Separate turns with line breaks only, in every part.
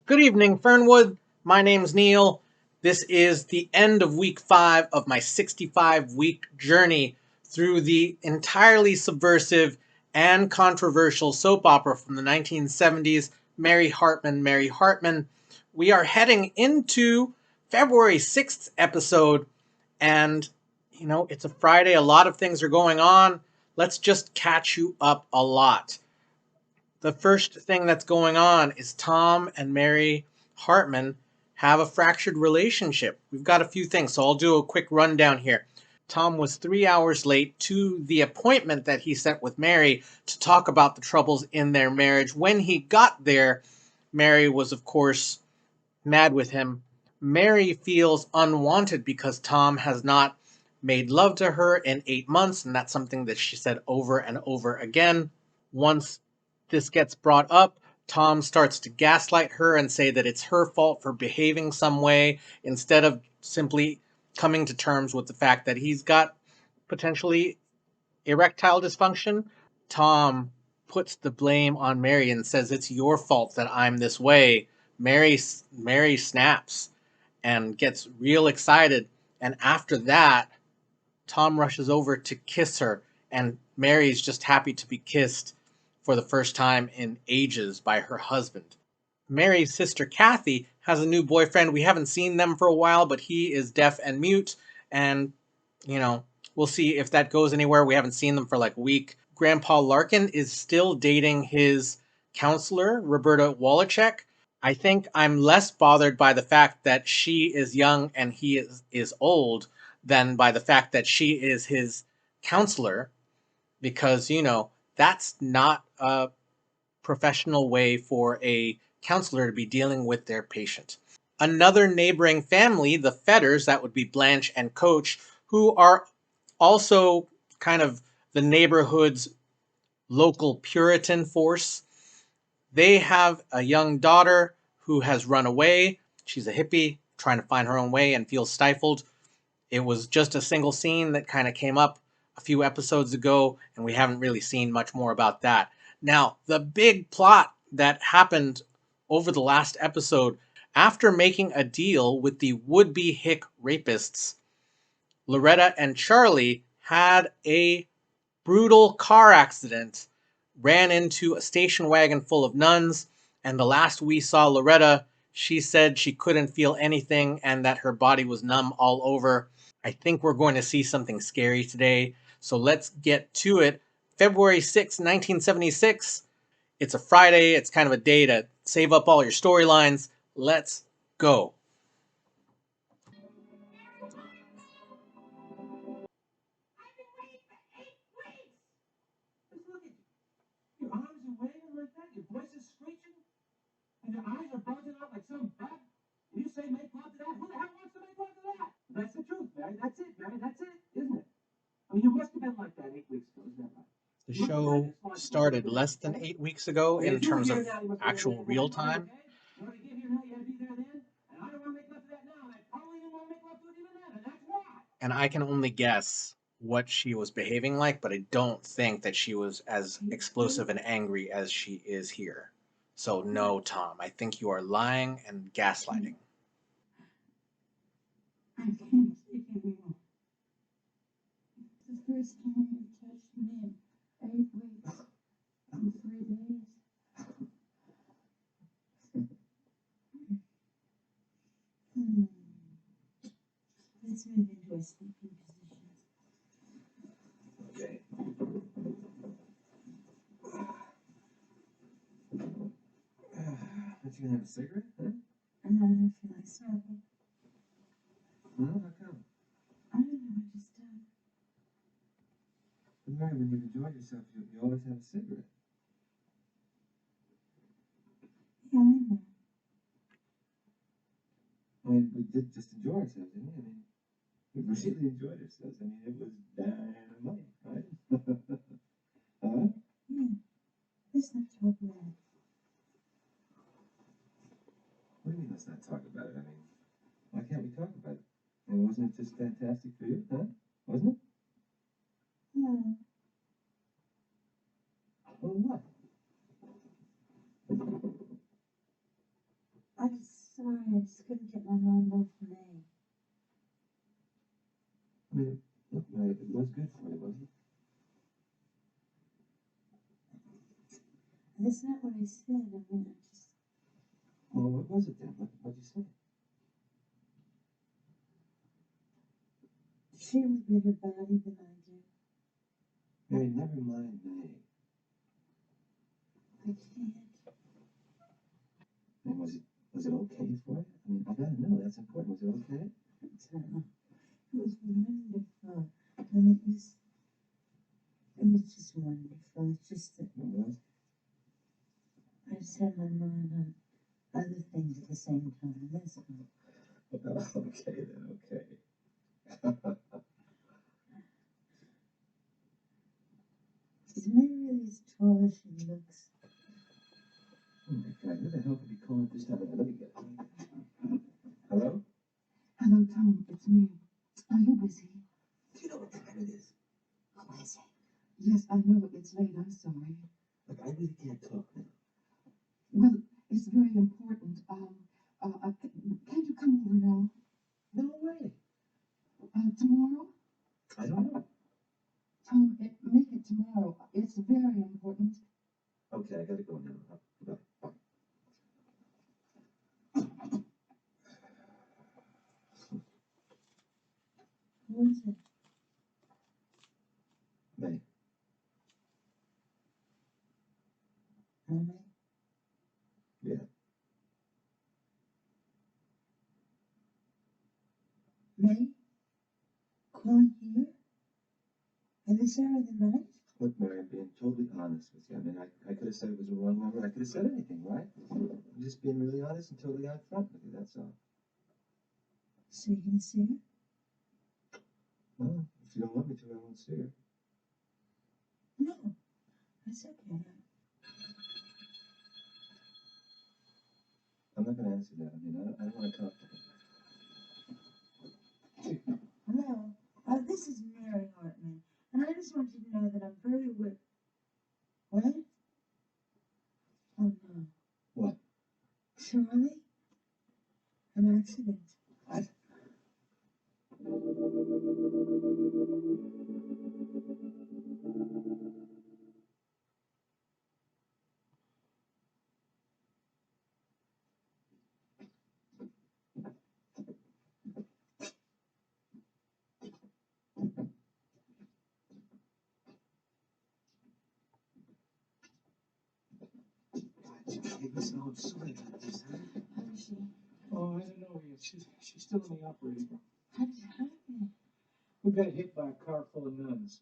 Good evening, Fernwood. My name's Neil. This is the end of week 5 of my 65-week journey through the entirely subversive and controversial soap opera from the 1970s, Mary Hartman, Mary Hartman. We are heading into February 6th episode, and it's a Friday. A lot of things are going on. Let's just catch you up a lot. The first thing that's going on is Tom and Mary Hartman have a fractured relationship. We've got a few things, so I'll do a quick rundown here. Tom was 3 hours late to the appointment that he set with Mary to talk about the troubles in their marriage. When he got there, Mary was, of course, mad with him. Mary feels unwanted because Tom has not made love to her in 8 months, and that's something that she said over and over again. Once this gets brought up, Tom starts to gaslight her and say that it's her fault for behaving some way instead of simply coming to terms with the fact that he's got potentially erectile dysfunction. Tom puts the blame on Mary and says it's your fault that I'm this way. Mary snaps and gets real excited, and after that, Tom rushes over to kiss her, and Mary's just happy to be kissed for the first time in ages by her husband. Mary's sister Kathy has a new boyfriend. We haven't seen them for a while, but he is deaf and mute, and you know, we'll see if that goes anywhere. We haven't seen them for like a week. Grandpa Larkin is still dating his counselor, Roberta Wallachek. I think I'm less bothered by the fact that she is young and he is old than by the fact that she is his counselor, because, that's not a professional way for a counselor to be dealing with their patient. Another neighboring family, the Fetters, that would be Blanche and Coach, who are also kind of the neighborhood's local Puritan force. They have a young daughter who has run away. She's a hippie trying to find her own way and feels stifled. It was just a single scene that kind of came up a few episodes ago, and we haven't really seen much more about that. Now, the big plot that happened over the last episode, after making a deal with the would-be hick rapists, Loretta and Charlie had a brutal car accident, ran into a station wagon full of nuns, and the last we saw Loretta, she said she couldn't feel anything and that her body was numb all over. I think we're going to see something scary today, so let's get to it. February 6th, 1976. It's a Friday. It's kind of a day to save up all your storylines. Let's go. Your arms are waving like that, your voice is screeching, and your eyes are bulging out like some bug. And you say make love to that? Who the hell wants to make love to that? That's the truth, Mary. That's it, Mary. That's it, isn't it? I mean, you must have been like that 8 weeks ago, isn't that right? The show started less than 8 weeks ago in terms of actual real time. You want to get here now, you had to be there then. And I don't want to make love to that now, and I probably didn't want to make love to it even then, and that's why. And I can only guess what she was behaving like, but I don't think that she was as explosive and angry as she is here. So no, Tom, I think you are lying and gaslighting. I can't take it anymore. The first time you touched me in 8 weeks and 3 days. Let's move into a sleeping position. Okay. But you gonna have a cigarette, huh? I don't feel like smoking. No, how come? I don't know, I just don't. But Mary, when you've enjoyed yourself, you always have a cigarette. Yeah, I know. I mean, we did just enjoy ourselves, didn't we? I mean, we really enjoyed ourselves. I mean, it was dynamite, right? Huh? Yeah. Let's not talk about it. What do you mean, let's not talk about it? I mean, why can't we talk about it? I mean, wasn't it just fantastic for you, huh? Wasn't it? No. Well, what? I
just couldn't get my mind off May.
I mean, look, May, it was good for you, wasn't it?
That's not what I said. I mean, I just...
Well, what was it then? What'd you say?
She has a bigger body than I do.
May, never mind May.
I can't.
May, was it okay for you? I mean, I gotta know. That's important. Was it okay?
It was wonderful. And it was just wonderful. It's just that
It was?
I just had my mind on other things at the same time. That's all.
Okay then, okay.
Is May really as tall as she looks?
Oh my God, who the hell could be calling at this time? Let me get it. Hello?
Hello, Tom. It's me. Are you busy?
Do you know what time it is?
Who is it? Yes, I know. It's late. I'm sorry.
Look, I really can't talk now.
Well, it's very important. Can't you come over now?
No way.
Tomorrow?
I don't know.
Tom, make it tomorrow. It's very important.
Okay, I gotta go now. Bye.
Who is it?
May.
Mommy?
Yeah.
May? Calling here? At this hour of the night?
Look, Mary, I'm being totally honest with you. I mean, I could have said it was a wrong number. I could have said anything, right? I'm just being really honest and totally out front with you, that's all.
So you're gonna see her?
Well, if you don't want me to, I won't see her.
No, that's okay.
I'm not going to answer that. I mean, I don't want to talk to her.
Hello, this is Mary Hartman, and I just want you to know that I'm very What? Oh no.
What?
Charlie? An accident.
What? Listen, I'm sorry about this, huh?
How is she?
Oh, I don't know yet. She's still in the operating room.
How did it happen?
We got hit by a car full of nuns.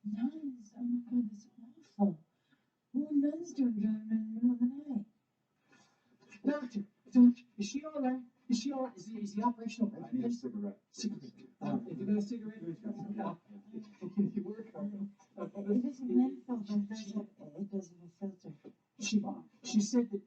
Nuns? Oh my God, that's awful. What were nuns doing driving in the middle of the night?
Doctor, is she all right? Is she all right? Is the operation all right?
I need a cigarette.
Cigarette. If you got a cigarette, you work hard.
It isn't menthol, but it does have a filter.
She said that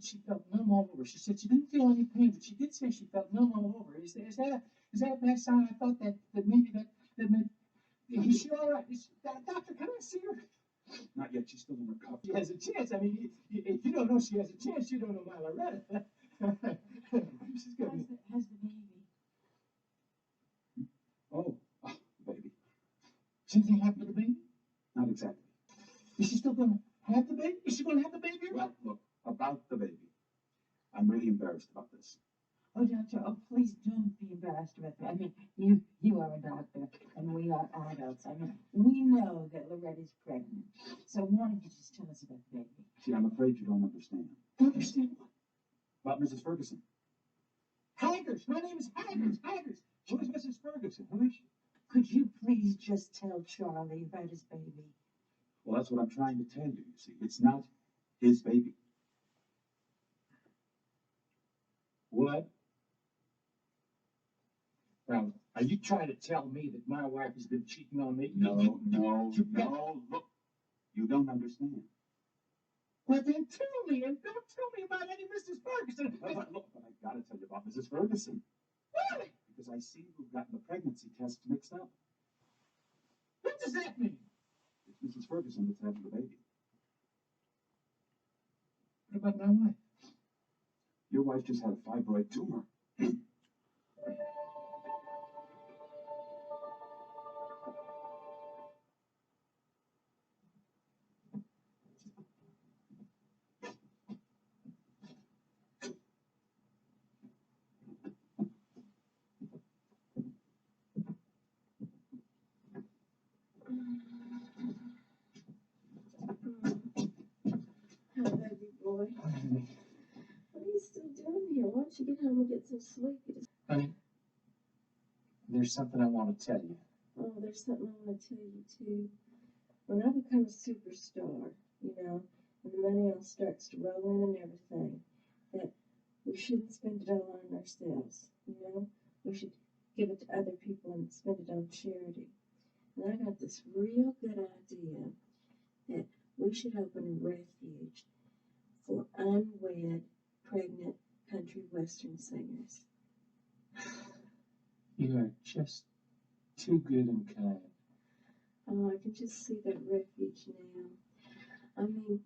she felt numb all over. She said she didn't feel any pain, but she did say she felt numb all over. Is that a bad sign? I thought that maybe that meant. Is she all right? Doctor, can I see her?
Not yet. She's still in recovery.
She has a chance. I mean, if you don't know she has a chance, you don't know my Loretta. She's got me.
How's the baby?
Oh, baby.
Does anything happen to the baby?
Not exactly.
Is she still going to have the baby? Is she going to have the baby?
Well, look, about the baby. I'm really embarrassed about this.
Oh, doctor, please don't be embarrassed about that. I mean, you are a doctor, and we are adults. I mean, we know that Loretta's pregnant. So why don't you just tell us about the baby?
See, I'm afraid you don't understand.
Don't understand what?
About Mrs. Ferguson.
Haggers. My name is Haggers. Haggers.
Who is Mrs. Ferguson? Who is she?
Could you please just tell Charlie about his baby?
Well, that's what I'm trying to tell you, you see. It's not his baby.
What? Now, are you trying to tell me that my wife has been cheating on me?
No.
Look,
you don't understand.
Well, then tell me, and don't tell me about any Mrs. Ferguson.
But I gotta tell you about Mrs. Ferguson.
Really?
Because I see you've gotten the pregnancy test mixed up.
What does that mean?
It's Mrs. Ferguson that's having the baby.
What about my wife?
Your Your wife just had a fibroid tumor.
Hi, baby boy. What are you still doing here? Why don't you get home and get some sleep?
Honey, there's something I want to tell you.
Oh, there's something I want to tell you too. When I become a superstar, and the money all starts to roll in and everything, that we shouldn't spend it all on ourselves, We should give it to other people and spend it on charity. And I got this real good idea that we should open a refuge for unwed, pregnant country western singers.
You are just too good and kind.
Oh, I can just see that refuge now. I mean,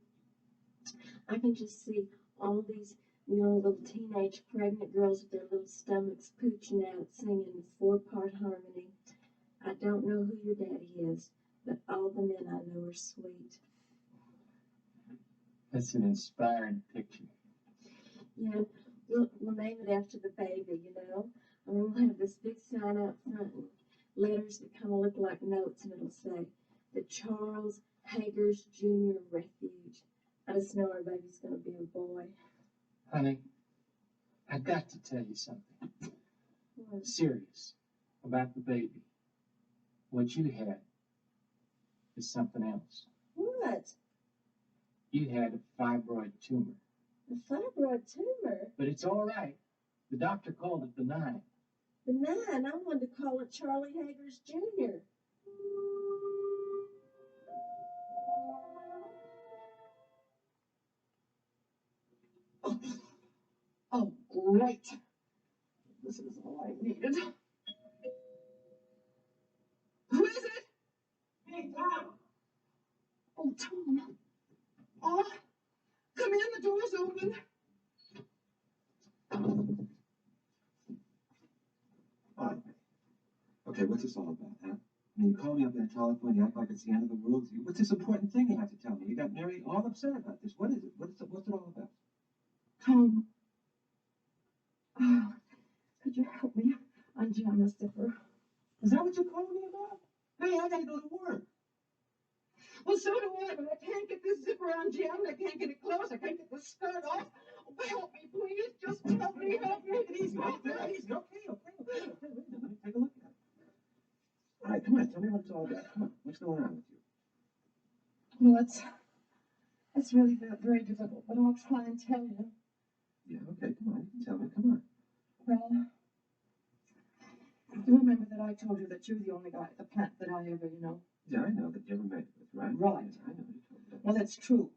I can just see all these, little teenage pregnant girls with their little stomachs pooching out singing 4-part harmony. I don't know who your daddy is, but all the men I know are sweet.
That's an inspiring picture.
Yeah, we'll name it after the baby, I mean, we'll have this big sign out front and letters that kind of look like notes, and it'll say, the Charles Hagers Jr. Refuge. I just know our baby's going to be a boy.
Honey, I got to tell you something.
What?
Serious about the baby. What you had is something else.
What?
You had a fibroid tumor.
A fibroid tumor?
But it's all right. The doctor called it benign.
Benign? I wanted to call it Charlie Hagers Jr.
Oh, great. This is all I needed. Who is it? Hey, Tom. Oh, Tom. Oh, come in, the door's open.
All right. Okay, what's this all about, huh? I mean, you call me up on the telephone, you act like it's the end of the world. What's this important thing you have to tell me? You got Mary all upset about this. What is it? What's it all about?
Tom. Oh, could you help me unjam the zipper?
Is that what you're calling me about? Hey, I gotta go to work.
Well, so do I, but I can't get this zipper unjammed. I can't get it closed. I can't get the skirt off. Oh, help me, please. Just help me, help me.
Easy, okay, easy. Okay. Wait a minute. Let me take a look at it. All right, come on. Tell me what it's all about. Come on. What's going on with you?
Well, it's really very difficult, but I'll try and tell you.
Yeah, okay. Come on. You can tell me. Come on.
Well, you remember that I told you that you're the only guy at the plant that I ever,
Yeah, I know that you ever met with, right?
Right.
Yeah, I know you told me that.
Well, that's true.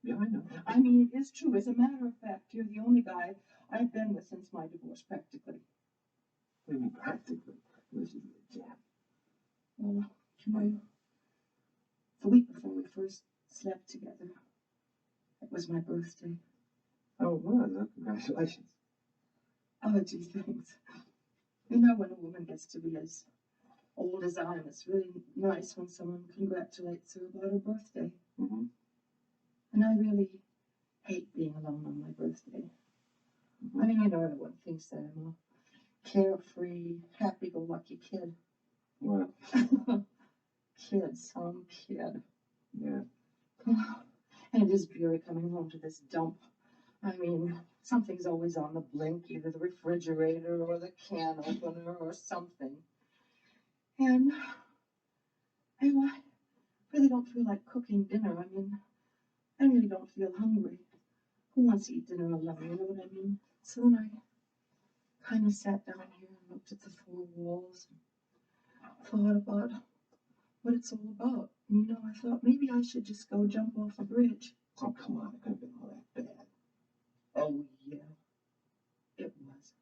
Yeah, I know.
I mean, it is true. As a matter of fact, you're the only guy I've been with since my divorce, practically.
What do you mean practically? This is really jam.
Well, the week before we first slept together, it was my birthday.
Oh, it was. Congratulations.
Oh, gee, thanks. When a woman gets to be as old as I am, it's really nice when someone congratulates her about her birthday.
Mm-hmm.
And I really hate being alone on my birthday.
Mm-hmm.
I mean, everyone thinks that I'm a carefree, happy-go-lucky kid.
Well,
Some kid.
yeah.
And it is dreary coming home to this dump. I mean, something's always on the blink, either the refrigerator or the can opener or something. And I really don't feel like cooking dinner. I mean, I really don't feel hungry. Who wants to eat dinner alone, you know what I mean? So then I kind of sat down here and looked at the four walls and thought about what it's all about. And, I thought maybe I should just go jump off a bridge.
Oh, come on. It couldn't have been all that bad.
Oh, yeah, it was.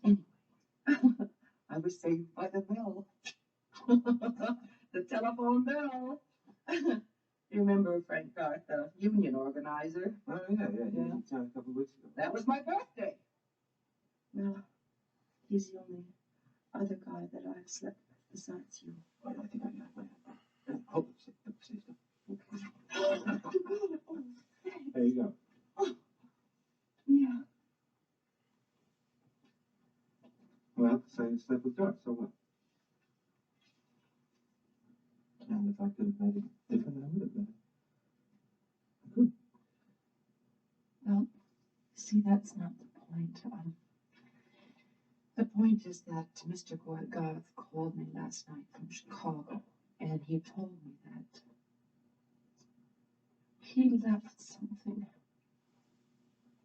Anyway, I was saved by the bell. The telephone bell. You remember Frank Garth, the union organizer?
Oh, yeah. He was in town a couple of weeks ago.
That was my birthday.
Well, he's the only other guy that I've slept with besides you.
Oh, yeah, I think I got it. Hold on, say stuff. There you go.
Yeah.
Well, say you slept with Doc, so what? And if I could have made it different, I would have done it. I could.
Well, see, that's not the point. The point is that Mr. Garth called me last night from Chicago, and he told me that he left something.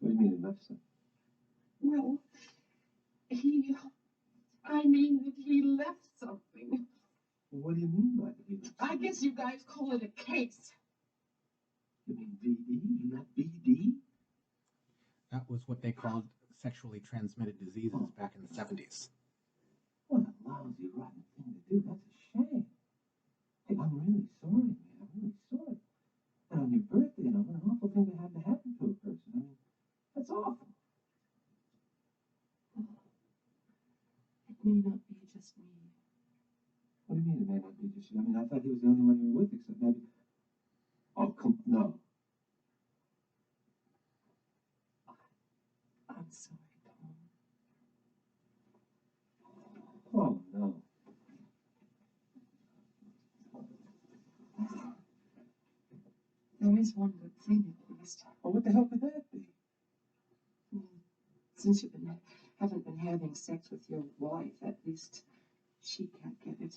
What do you mean he left something?
Well, I mean that he left something.
Well, what do you mean by that? He left
I
something?
guess you guys call it a case.
You mean VD? You got VD?
That was what they called sexually transmitted diseases back in the 70s.
What a lousy, rotten thing to do. That's a shame. Hey, I'm really sorry, man. I'm really sorry. And on your birthday, what an awful thing to have to happen to a person. I mean, that's awful.
It may not be just me.
What do you mean it may not be just you? I mean, I thought he was the only one you were with, except maybe. Oh, come, no.
I'm sorry, Tom.
Oh, no.
There is one good thing, at least.
Well, what the hell could that be?
Since you haven't been having sex with your wife, at least she can't get it.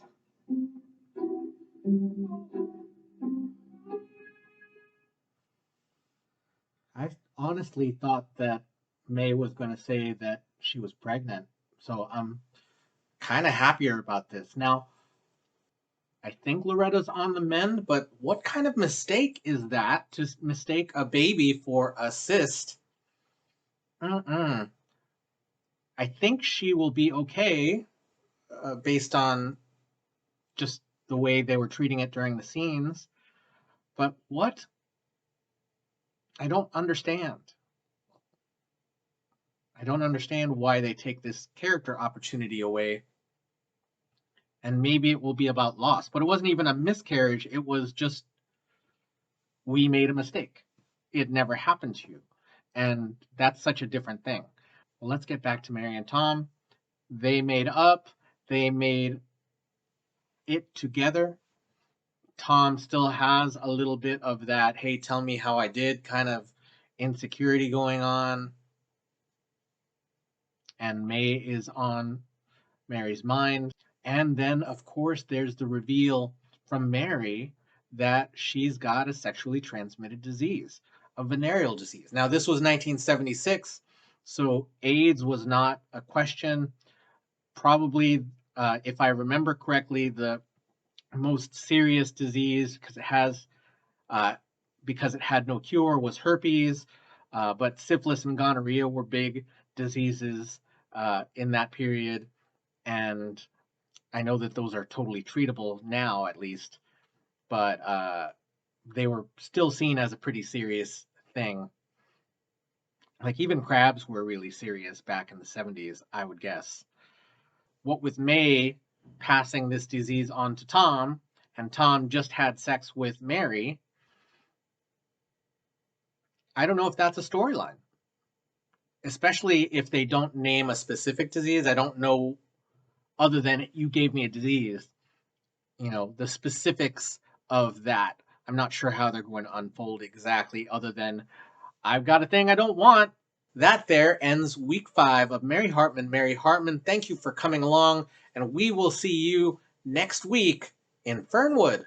I honestly thought that May was going to say that she was pregnant, so I'm kind of happier about this. Now, I think Loretta's on the mend, but what kind of mistake is that to mistake a baby for a cyst? Mm-mm. I think she will be okay based on just the way they were treating it during the scenes. But what? I don't understand. I don't understand why they take this character opportunity away. And maybe it will be about loss. But it wasn't even a miscarriage. It was just, we made a mistake. It never happened to you. And that's such a different thing. Well, let's get back to Mary and Tom. They made up, they made it together. Tom still has a little bit of that, hey, tell me how I did kind of insecurity going on. And May is on Mary's mind. And then, of course, there's the reveal from Mary that she's got a sexually transmitted disease, a venereal disease. Now, this was 1976, so AIDS was not a question. Probably, if I remember correctly, the most serious disease because it had no cure was herpes, but syphilis and gonorrhea were big diseases in that period, and I know that those are totally treatable now, at least, but they were still seen as a pretty serious thing. Like even crabs were really serious back in the 70s, I would guess. What with May passing this disease on to Tom, and Tom just had sex with Mary, I don't know if that's a storyline, especially if they don't name a specific disease. I don't know, other than you gave me a disease, the specifics of that. I'm not sure how they're going to unfold exactly, other than I've got a thing I don't want. That there ends week 5 of Mary Hartman. Mary Hartman, thank you for coming along, and we will see you next week in Fernwood.